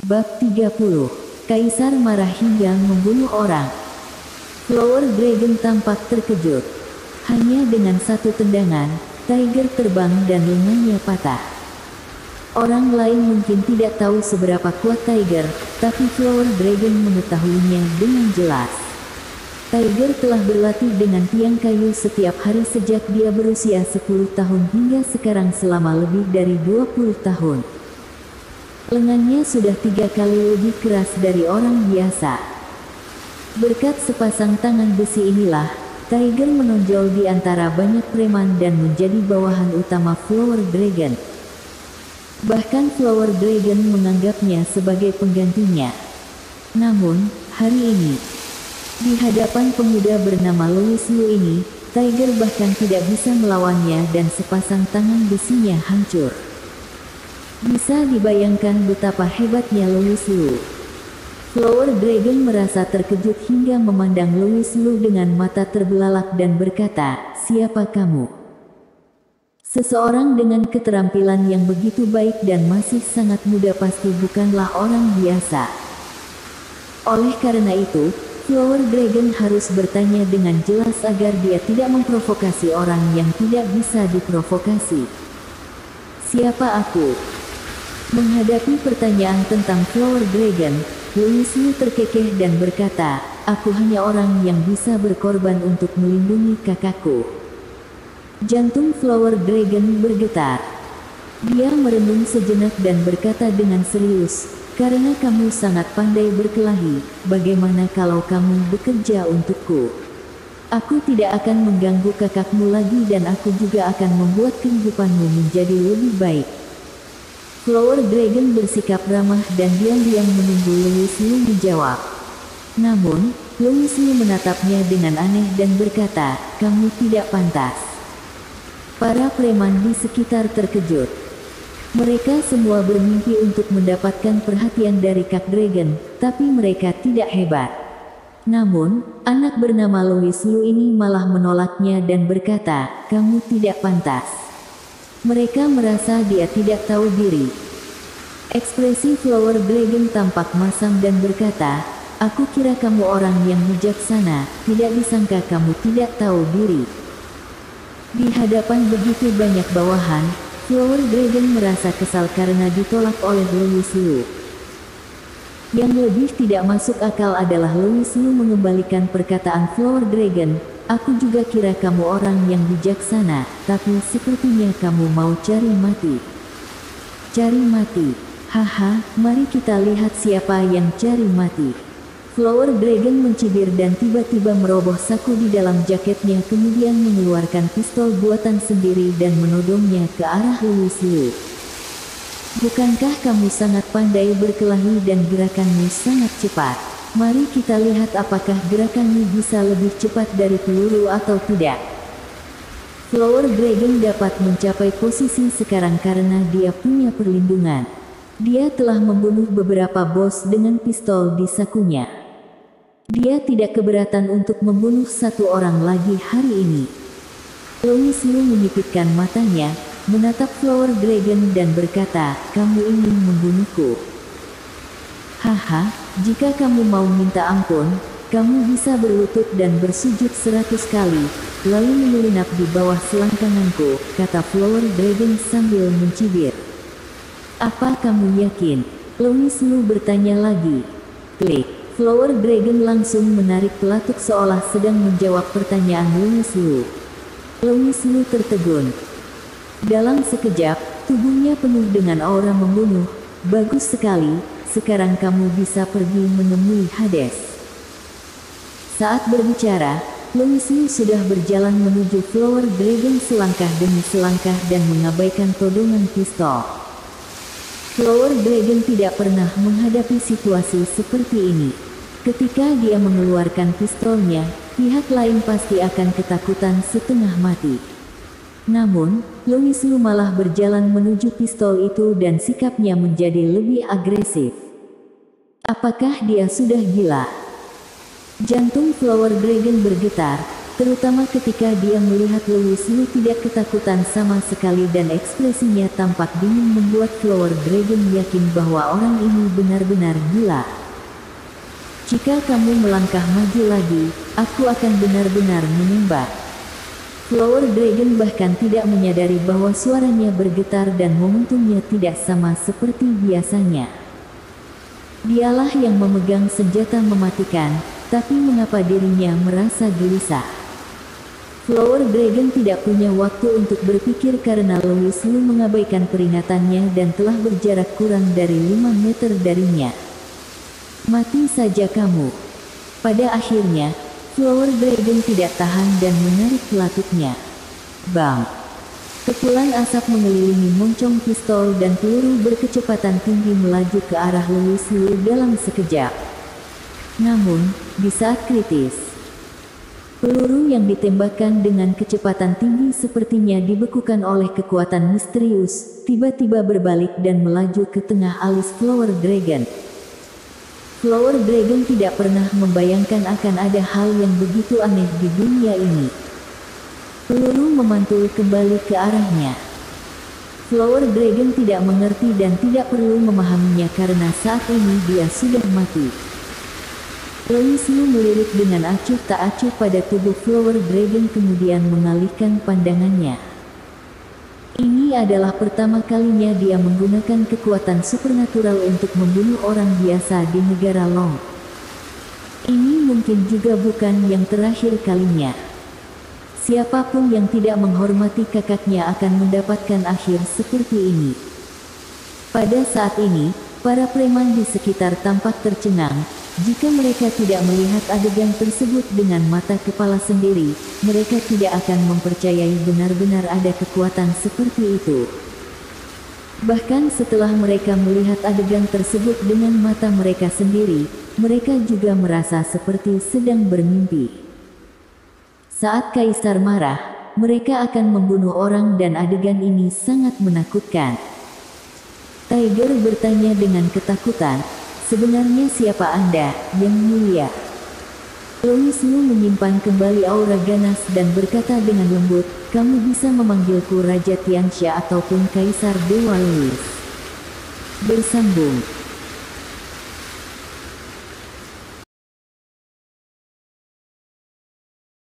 Bab 30. Kaisar marah hingga membunuh orang. Flower Dragon tampak terkejut. Hanya dengan satu tendangan, Tiger terbang dan lengannya patah. Orang lain mungkin tidak tahu seberapa kuat Tiger, tapi Flower Dragon mengetahuinya dengan jelas. Tiger telah berlatih dengan tiang kayu setiap hari sejak dia berusia 10 tahun hingga sekarang selama lebih dari 20 tahun. Lengannya sudah 3 kali lebih keras dari orang biasa. Berkat sepasang tangan besi inilah, Tiger menonjol di antara banyak preman dan menjadi bawahan utama Flower Dragon. Bahkan Flower Dragon menganggapnya sebagai penggantinya. Namun, hari ini, di hadapan pemuda bernama Louis Liu ini, Tiger bahkan tidak bisa melawannya dan sepasang tangan besinya hancur. Bisa dibayangkan betapa hebatnya Louis Liu. Flower Dragon merasa terkejut hingga memandang Louis Liu dengan mata terbelalak dan berkata, "Siapa kamu?" Seseorang dengan keterampilan yang begitu baik dan masih sangat muda pasti bukanlah orang biasa. Oleh karena itu, Flower Dragon harus bertanya dengan jelas agar dia tidak memprovokasi orang yang tidak bisa diprovokasi. "Siapa aku?" Menghadapi pertanyaan tentang Flower Dragon, Louis Liu terkekeh dan berkata, "Aku hanya orang yang bisa berkorban untuk melindungi kakakku." Jantung Flower Dragon bergetar. Dia merenung sejenak dan berkata dengan serius, "Karena kamu sangat pandai berkelahi, bagaimana kalau kamu bekerja untukku? Aku tidak akan mengganggu kakakmu lagi dan aku juga akan membuat kehidupanmu menjadi lebih baik." Flower Dragon bersikap ramah dan diam-diam menunggu Louis Liu menjawab. Namun, Louis Liu menatapnya dengan aneh dan berkata, "Kamu tidak pantas." Para preman di sekitar terkejut. Mereka semua bermimpi untuk mendapatkan perhatian dari Kak Dragon, tapi mereka tidak hebat. Namun, anak bernama Louis Liu ini malah menolaknya dan berkata, "Kamu tidak pantas." Mereka merasa dia tidak tahu diri. Ekspresi Flower Dragon tampak masam dan berkata, "Aku kira kamu orang yang bijaksana, tidak disangka kamu tidak tahu diri." Di hadapan begitu banyak bawahan, Flower Dragon merasa kesal karena ditolak oleh Louis Liu. Yang lebih tidak masuk akal adalah Louis Liu mengembalikan perkataan Flower Dragon, "Aku juga kira kamu orang yang bijaksana, tapi sepertinya kamu mau cari mati." "Cari mati? Haha, mari kita lihat siapa yang cari mati." Flower Dragon mencibir dan tiba-tiba meroboh saku di dalam jaketnya kemudian mengeluarkan pistol buatan sendiri dan menodongnya ke arah Louis Liu. "Bukankah kamu sangat pandai berkelahi dan gerakanmu sangat cepat? Mari kita lihat apakah gerakanmu bisa lebih cepat dari peluru atau tidak." Flower Dragon dapat mencapai posisi sekarang karena dia punya perlindungan. Dia telah membunuh beberapa bos dengan pistol di sakunya. Dia tidak keberatan untuk membunuh satu orang lagi hari ini. Louis Liu menyipitkan matanya, menatap Flower Dragon dan berkata, "Kamu ingin membunuhku? Haha, jika kamu mau minta ampun, kamu bisa berlutut dan bersujud 100 kali, lalu menyelinap di bawah selangkanganku," kata Flower Dragon sambil mencibir. "Apa kamu yakin?" Louis Liu bertanya lagi. Klik. Flower Dragon langsung menarik pelatuk seolah sedang menjawab pertanyaan Louis Liu. Louis Liu tertegun. Dalam sekejap, tubuhnya penuh dengan aura membunuh. "Bagus sekali, sekarang kamu bisa pergi menemui Hades." Saat berbicara, Louis Liu sudah berjalan menuju Flower Dragon selangkah demi selangkah dan mengabaikan todongan pistol. Flower Dragon tidak pernah menghadapi situasi seperti ini. Ketika dia mengeluarkan pistolnya, pihak lain pasti akan ketakutan setengah mati. Namun, Louis Liu malah berjalan menuju pistol itu dan sikapnya menjadi lebih agresif. Apakah dia sudah gila? Jantung Flower Dragon bergetar. terutama ketika dia melihat Louis Liu tidak ketakutan sama sekali dan ekspresinya tampak dingin membuat Flower Dragon yakin bahwa orang ini benar-benar gila. Jika kamu melangkah maju lagi, aku akan benar-benar menembak. Flower Dragon bahkan tidak menyadari bahwa suaranya bergetar dan momentumnya tidak sama seperti biasanya. Dialah yang memegang senjata mematikan, tapi mengapa dirinya merasa gelisah? Flower Dragon tidak punya waktu untuk berpikir karena Louis Liu mengabaikan peringatannya dan telah berjarak kurang dari 5 meter darinya. Mati saja kamu. Pada akhirnya, Flower Dragon tidak tahan dan menarik pelatutnya. Bang! Kepulan asap mengelilingi moncong pistol dan peluru berkecepatan tinggi melaju ke arah Louis Liu dalam sekejap. Namun, di saat kritis, peluru yang ditembakkan dengan kecepatan tinggi sepertinya dibekukan oleh kekuatan misterius, tiba-tiba berbalik dan melaju ke tengah alis Flower Dragon. Flower Dragon tidak pernah membayangkan akan ada hal yang begitu aneh di dunia ini. Peluru memantul kembali ke arahnya. Flower Dragon tidak mengerti dan tidak perlu memahaminya karena saat ini dia sudah mati. Louis Liu melirik dengan acuh tak acuh pada tubuh Flower Dragon kemudian mengalihkan pandangannya. Ini adalah pertama kalinya dia menggunakan kekuatan supernatural untuk membunuh orang biasa di negara Long. Ini mungkin juga bukan yang terakhir kalinya. Siapapun yang tidak menghormati kakaknya akan mendapatkan akhir seperti ini. Pada saat ini, para preman di sekitar tampak tercengang. Jika mereka tidak melihat adegan tersebut dengan mata kepala sendiri, mereka tidak akan mempercayai benar-benar ada kekuatan seperti itu. Bahkan setelah mereka melihat adegan tersebut dengan mata mereka sendiri, mereka juga merasa seperti sedang bermimpi. Saat Kaisar marah, mereka akan membunuh orang dan adegan ini sangat menakutkan. Tiger bertanya dengan ketakutan, "Sebenarnya siapa Anda, Yang Mulia?" Louis Liu menyimpan kembali aura ganas dan berkata dengan lembut, "Kamu bisa memanggilku Raja Tianxia ataupun Kaisar Dewa Louis." Bersambung.